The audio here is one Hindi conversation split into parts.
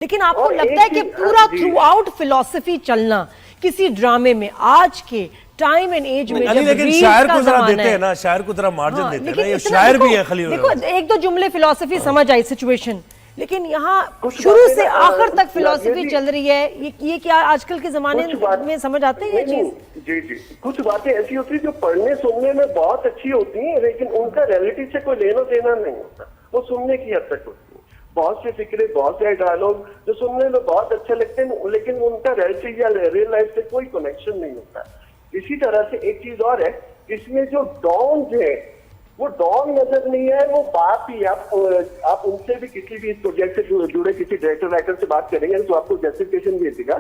लेकिन आपको लगता है कि पूरा थ्रू आउट फिलॉसफी चलना किसी ड्रामे में आज के टाइम एंड एज में, जब लेकिन शायर को जरा देते हैं ना, शायर को जरा मार्जिन देते हैं ना, ये शायर भी है खलील। देखो एक दो जुमले फिलॉसफी समझ आई सिचुएशन, लेकिन यहाँ शुरू से आखिर तक फिलॉसफी चल रही है। ये क्या आजकल के जमाने में समझ आते हैं ये चीज? जी जी, कुछ बातें ऐसी होती है जो पढ़ने सुनने में बहुत अच्छी होती हैं, लेकिन उनका रियलिटी से कोई लेना देना नहीं होता, वो सुनने की हद तक होती है। बहुत से फिक्रे, बहुत से डायलॉग जो सुनने में बहुत अच्छे लगते हैं, लेकिन उनका रियलिटी या रियल लाइफ से कोई कनेक्शन नहीं होता। इसी तरह से एक चीज और है, इसमें जो डॉन है वो डॉन नजर नहीं है, वो बाप ही। आप उनसे भी किसी भी इस प्रोजेक्ट से जुड़े किसी डायरेक्टर राइटर से बात करेंगे तो आपको जस्टिफिकेशन भी देगा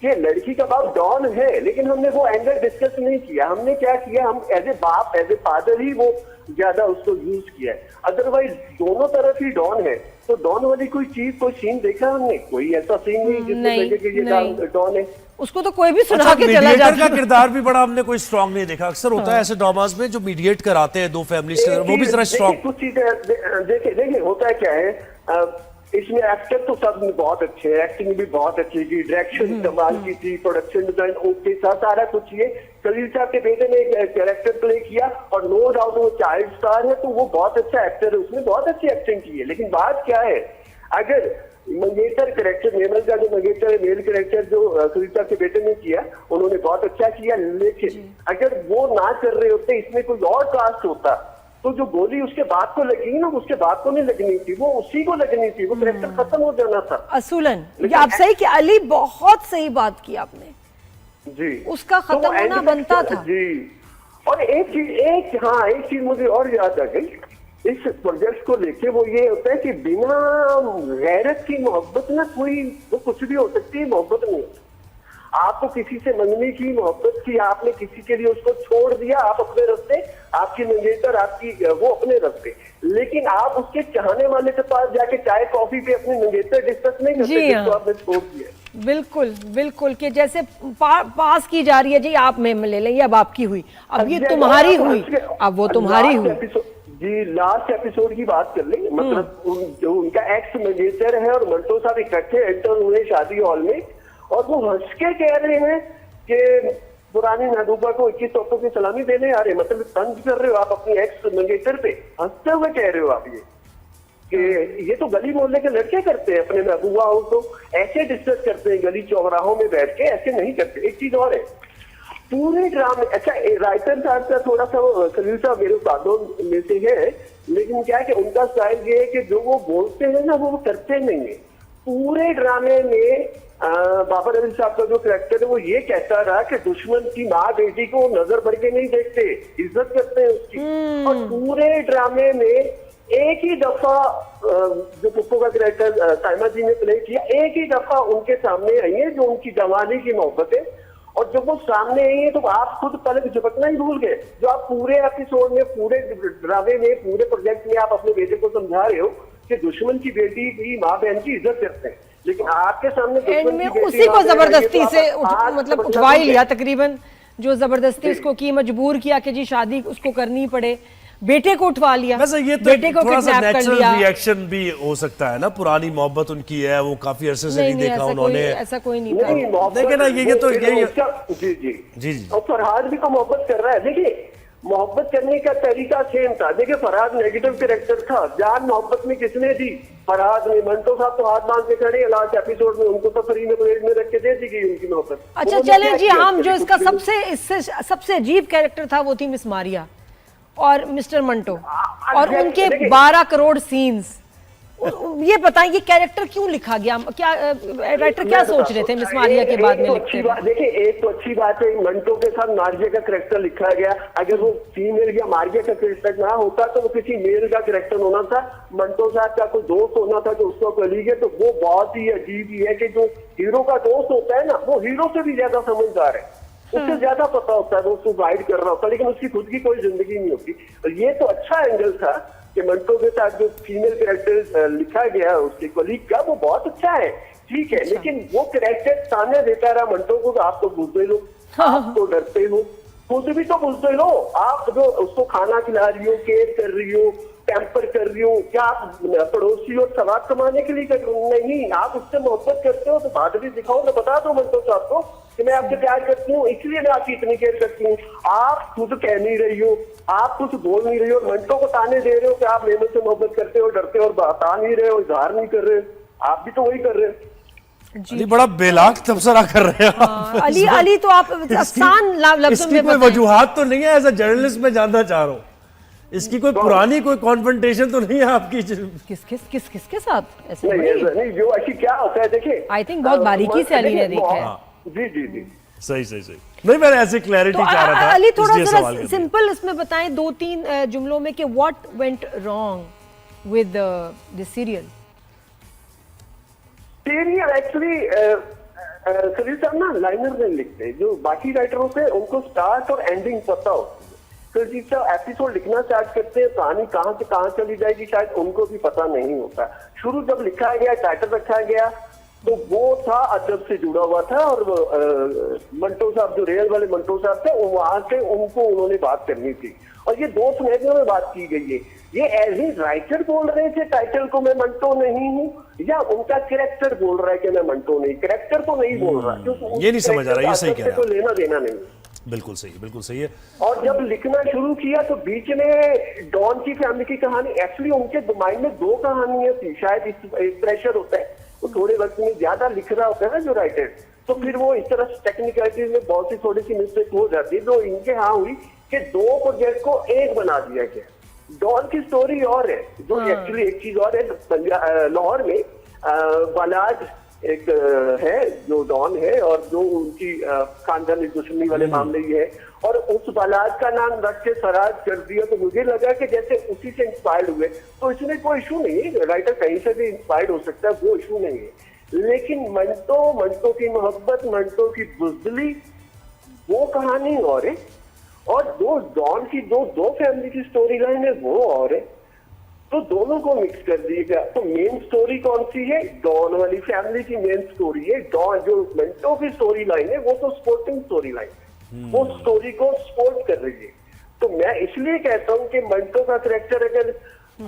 कि लड़की का बाप डॉन है, लेकिन हमने वो एंगल डिस्कस नहीं किया। हमने क्या किया, हम एज ए बाप, एज ए फादर ही वो ज्यादा उसको यूज किया है। अदरवाइज दोनों तरफ ही डॉन है, तो डॉन वाली कोई चीज, कोई सीन देखा हमने? कोई ऐसा सीन नहीं जिसमें लगे कि ये डॉन है। उसको तो कोई भी सुना के चला जाता है। का किरदार भी बड़ा हमने कोई स्ट्रांग नहीं देखा। अक्सर होता है ऐसे ड्रामास में जो मीडिएट कराते हैं दो फैमिलीज के, वो भी जरा स्ट्रांग। कुछ चीजें देखिए होता है क्या है, इसमें एक्टर तो सब बहुत अच्छे हैं, एक्टिंग भी बहुत अच्छी की, डायरेक्शन कमाल की थी, प्रोडक्शन डिजाइन ओके था, सारा कुछ। ये खलील साहब के बेटे ने एक कैरेक्टर प्ले किया और नो डाउट वो चाइल्ड स्टार है, तो वो बहुत अच्छा एक्टर है, उसने बहुत अच्छी एक्टिंग की है। लेकिन बात क्या है, अगर मंगेतर कैरेक्टर, नेमल का जो मंगेतर है, मेल कैरेक्टर जो खलील साहब के बेटे ने किया, उन्होंने बहुत अच्छा किया, लेकिन अगर वो ना कर रहे होते, इसमें कोई और कास्ट होता, तो जो गोली उसके बाप को लगी ना, उसके बाप को नहीं लगनी थी, वो उसी को लगनी थी, वो कैरेक्टर खत्म हो जाना था। असूलन ये आप सही कि अली बहुत सही बात की आपने जी, उसका खत्म होना बनता था जी। और एक चीज मुझे और याद आ गई इस प्रोजेक्ट को लेके, वो ये होता है कि बिना गैरत की मोहब्बत ना कोई, वो कुछ भी हो सकती है, मोहब्बत नहीं होती। आपको किसी से मंगनी की, मोहब्बत की, आपने किसी के लिए उसको छोड़ दिया, आप अपने रास्ते, आपकी मंगेतर आपकी वो अपने रास्ते, लेकिन आप उसके चाहने वाले के पास जाके चाय कॉफी पे अपनी मंगेतर डिस्कस नहीं करते जिसको आपने छोड़ दिया। बिल्कुल बिल्कुल, कि जैसे पास की जा रही है जी, आप में ले लें, अब आपकी हुई, अब ये तुम्हारी हुई, अब वो तुम्हारी हुई। जी, लास्ट एपिसोड की बात कर लें, मतलब जो उनका एक्स मैनेजर है और मंटो साहब इकट्ठे एंटर हुए शादी हॉल में, और वो हंस के कह रहे हैं कि पुरानी महबूबा को 21 तोपों की सलामी देने आ रहे, मतलब तंज कर रहे हो आप अपनी एक्स मैनेजर पे, हंसते हुए कह रहे हो आप ये कि ये तो गली मोहल्ले के लड़के करते हैं, अपने महबूबा हो तो ऐसे डिस्कस करते हैं गली चौराहों में बैठ के, ऐसे नहीं करते। एक चीज और है, पूरे ड्रामे, अच्छा राइटर साहब का थोड़ा सा, खलील साहब मेरे उस्तादों में से है, लेकिन क्या है कि उनका स्टाइल ये है कि जो वो बोलते हैं ना वो करते नहीं है। पूरे ड्रामे में बाबर अली साहब का जो कैरेक्टर है वो ये कहता रहा कि दुश्मन की माँ बेटी को नजर भर के नहीं देखते, इज्जत करते हैं उसकी। और पूरे ड्रामे में एक ही दफा जो पुप्पो का कैरेक्टर साइमा जी ने प्ले किया, एक ही दफा उनके सामने आई है जो उनकी जवानी की मोहब्बत है, और जब वो सामने आई है तो आप खुद पलक झपकना ही भूल गए। जो आप पूरे एपिसोड में, पूरे ड्रामे में, पूरे प्रोजेक्ट में आप अपने बेटे को समझा रहे हो कि दुश्मन की बेटी की माँ बहन की इज्जत करते हैं, लेकिन आपके सामने दुश्मन की बेटी, उसी को जबरदस्ती से मतलब उठवा ही लिया तकरीबन, जो जबरदस्ती उसको की, मजबूर किया कि जी शादी उसको करनी पड़े, बेटे को उठवा लिया। वैसे ये तो बेटे को थोड़ा सा किडनैप कर नेचुरल लिया। रिएक्शन भी हो सकता है ना, पुरानी मोहब्बत उनकी है, वो काफी अरसे से नहीं देखा उन्होंने, ऐसा कोई नहीं था। देखिए ना, ये तो यही जी जी जी। और फरहाद भी तो मोहब्बत कर रहा है। देखिए मोहब्बत करने का तरीका सेम था। देखिए फरहाद नेगेटिव कैरेक्टर था, जान मोहब्बत में किसने दी? फरहाद ने। मंटो साहब तो हाथ बांध के खड़े लास्ट एपिसोड में, उनको तो फ्री में प्लेट में रख के दे दी गई उनकी मोहब्बत। अच्छा चले जी, हम जो इसका सबसे अजीब कैरेक्टर था वो थी मिस मारिया और मिस्टर मंटो, और उनके 12 करोड़ सीन्स। ये बताएं ये कैरेक्टर क्यों लिखा गया, क्या राइटर क्या सोच रहे थे मिस मारिया के बाद में लिखते हैं? देखिए एक तो अच्छी बात है, मंटो के साथ मारिया का कैरेक्टर लिखा गया। अगर वो फीमेल या मारिया का कैरेक्टर ना होता तो वो किसी मेल का कैरेक्टर होना था। मंटो साहब का कोई दोस्त होना था जो उसका कलीग है, तो वो बहुत ही अजीब ही है कि जो हीरो का दोस्त होता है ना, वो हीरो से भी ज्यादा समझदार है, उससे ज्यादा पता होता है, वो उसको गाइड कर रहा होता है, लेकिन उसकी खुद की कोई जिंदगी नहीं होती। और ये तो अच्छा एंगल था कि मंटो के साथ जो फीमेल कैरेक्टर लिखा गया उसके कलीग का, वो बहुत अच्छा है, ठीक है। लेकिन वो कैरेक्टर सामने देता रहा मंटो को, आप तो बुझे हो, आप तो डरते हो, खुद भी तो बुझते लो, आप जो उसको खाना खिला रही हो, केयर कर रही हो, पैम्पर कर रही हो, क्या आप पड़ोसी और सवाब कमाने के लिए कर रही हो? नहीं, आप उससे मोहब्बत करते हो तो बात भी दिखाओ ना, बता दो मंटो साहब को कि मैं आपसे प्यार करती हूँ, इसलिए मैं आपकी इतनी केयर करती हूँ। आप खुद कह नहीं रही हो, आप कुछ बोल नहीं रही हो, मंटो को ताने दे रहे हो कि आप मेरे से मोहब्बत करते हो, डरते हो और बता नहीं रहे हो, इजहार नहीं कर रहे हो। आप भी तो वही कर रहे हो। अली बड़ा बेलाग तबसरा कर रहे हैं आप। अली तो आप आसान लफ्जों इसकी में कोई बताएं। वजूहात तो नहीं है, एज अ जर्नलिस्ट में जानना चाह रहा हूँ, इसकी कोई पुरानी कोई कॉन्फ्रंटेशन तो नहीं है आपकी? किसके साथ ऐसे नहीं ऐसा नहीं, जो ऐसी क्या होता है देखिए, आई थिंक बहुत बारीकी से अली ने देखा है। जी जी जी, सही सही सही। नहीं, मैंने ऐसे क्लैरिटी तो चाह रहा था, अली थोड़ा इसलिए जरा सवाल कर दिया। सिंपल इसमें बताएं 2-3 जुमलों में कि what went wrong with this serial. Serial actually Khalil साहब ना लाइनर नहीं लिखते, जो बाकी राइटरों से उनको स्टार्ट और एंडिंग पता होती है। खलील साहब एपिसोड लिखना स्टार्ट करते हैं, कहानी कहाँ से कहाँ चली जाएगी शायद उनको भी पता नहीं होता। शुरू जब लिखा गया, टाइटल रखा गया, तो वो था अदब से जुड़ा हुआ था, और मंटो साहब जो रियल वाले मंटो साहब थे, वहां से उनको उन्होंने बात करनी थी, और ये 2 सिनेरियो में बात की गई है। ये एज ए राइटर बोल रहे थे टाइटल को मैं मंटो नहीं हूँ, या उनका कैरेक्टर बोल रहा है कि मैं मंटो नहीं, कैरेक्टर तो नहीं बोल रहा, क्योंकि ये नहीं समझ आ रहा, ये सही कह रहे हैं कोई लेना देना नहीं। बिल्कुल सही है। और जब लिखना शुरू किया तो बीच में डॉन की फैमिली की कहानी, एक्चुअली उनके माइंड में 2 कहानियां थी, शायद इस प्रेशर होता है, वो थोड़े वक्त में ज्यादा लिख रहा होता है ना जो राइटर, तो फिर वो इस तरह टेक्निकलिटीज में बहुत सी थोड़ी सी मिस्टेक हो जाती है, जो इनके यहाँ हुई कि 2 प्रोजेक्ट को एक बना दिया गया। डॉन की स्टोरी और है, जो एक्चुअली एक चीज और है, लाहौर में बालाज एक है जो डॉन है, और जो उनकी खानदानी दुश्मनी वाले मामले ही है, और उस बालाज का नाम रख के फराज कर दिया, तो मुझे लगा कि जैसे उसी से इंस्पायर्ड हुए, तो इसमें कोई इशू नहीं है, राइटर कहीं से भी इंस्पायर्ड हो सकता है, वो इशू नहीं है। लेकिन मंटो की मोहब्बत, मंटो की बुज़दिली, वो कहानी और है, और डॉन की दो फैमिली की स्टोरी लाइन है वो और है, तो दोनों को मिक्स कर दिएगा। तो मेन स्टोरी कौन सी है? डॉन वाली फैमिली की मेन स्टोरी है। डॉन जो मंटो की स्टोरी लाइन है वो तो स्पोर्टिंग स्टोरी लाइन है, वो स्टोरी को सपोर्ट कर रही है। तो मैं इसलिए कहता हूँ कि मंटो का कैरेक्टर अगर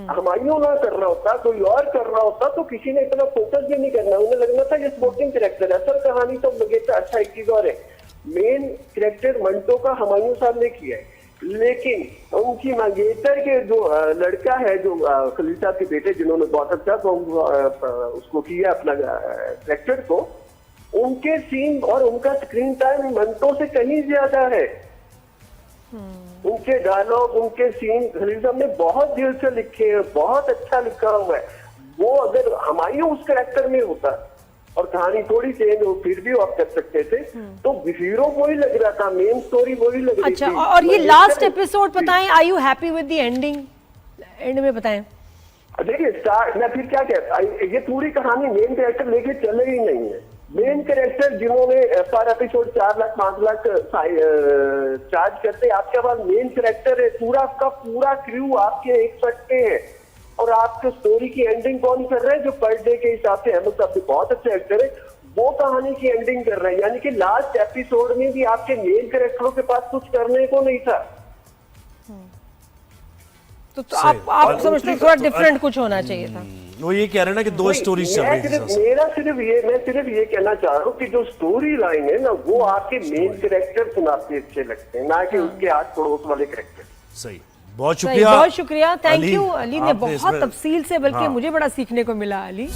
हुमायूं ना कर रहा होता, कोई और कर रहा होता, तो किसी ने इतना फोकस भी नहीं करना, उन्हें लगना था ये स्पोर्टिंग कैरेक्टर है, असल कहानी तो मंगेतर। अच्छा एक चीज और है, मेन कैरेक्टर मंटो का हुमायूं साहब ने किया है, लेकिन उनकी मंगेतर के जो लड़का है, जो खलील साहब के बेटे, जिन्होंने बहुत अच्छा उसको किया अपना कैरेक्टर को, उनके सीन और उनका स्क्रीन टाइम मंटो से कहीं ज्यादा है। उनके डायलॉग, उनके सीन खलील साहब ने बहुत दिल से लिखे हैं, बहुत अच्छा लिखा हुआ है। वो अगर हुमायूं उस कैरेक्टर में होता और कहानी थोड़ी चेंज हो, फिर भी आप कर सकते थे, तो हीरो वही लग रहा था, मेन स्टोरी वही लग रही अच्छा, थी। और ये लास्ट एपिसोड बताएं, are you happy with the ending? End में बताएं। देखिए स्टार्ट, मैं फिर क्या कहता, ये पूरी कहानी मेन कैरेक्टर लेके चले ही नहीं है। मेन कैरेक्टर जिन्होंने पर एपिसोड 4 लाख 5 लाख चार्ज करते, आपके पास मेन कैरेक्टर है, पूरा का पूरा क्रू आपके एक शर्ट पे है, और आपके स्टोरी की एंडिंग कौन कर रहा है? जो पर डे के हिसाब से अहमद साहब बहुत अच्छे एक्टर है, वो कहानी की एंडिंग कर रहा है। यानी कि लास्ट एपिसोड में भी आपके मेन कैरेक्टरों के पास कुछ करने को नहीं था। तो आप समझते हैं थोड़ा डिफरेंट कुछ होना चाहिए था? वो ये कह रहे हैं ना कि 2 स्टोरीज चल रही थी। मैं सिर्फ ये कहना चाह रहा हूँ कि जो स्टोरी लाइन है ना, वो आपके मेन कैरेक्टर सुनाते अच्छे लगते हैं, ना कि उसके आस पड़ोस वाले कैरेक्टर। सही, बहुत शुक्रिया, थैंक यू। अली ने बहुत तफसील से, बल्कि मुझे बड़ा सीखने को मिला अली।